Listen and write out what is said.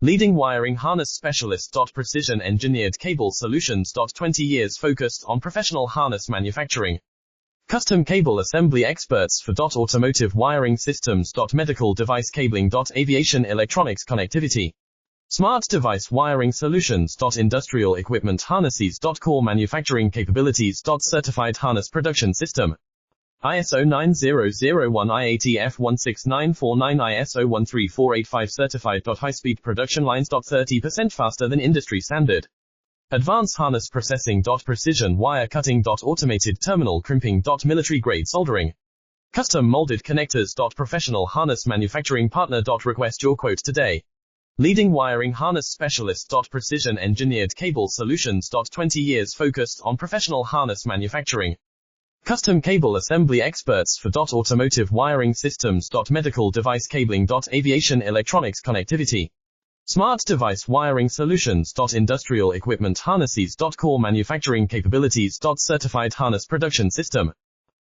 Leading wiring harness specialist. Precision engineered cable solutions. 20 years focused on professional harness manufacturing. Custom cable assembly experts for automotive wiring systems. Medical device cabling. Aviation electronics connectivity. Smart device wiring solutions. Industrial equipment harnesses. Core manufacturing capabilities. Certified harness production system. ISO 9001 IATF 16949 ISO 13485 certified. High-speed production lines. 30% faster than industry standard. Advanced harness processing. Precision wire cutting. Automated terminal crimping. Military grade soldering. Custom molded connectors. Professional harness manufacturing partner. Request your quote today. Leading wiring harness specialist. Precision engineered cable solutions. 20 years focused on professional harness manufacturing. Custom cable assembly experts for automotive wiring systems. Medical device cabling. Aviation electronics connectivity. Smart device wiring solutions. Industrial equipment harnesses. Core manufacturing capabilities. Certified harness production system.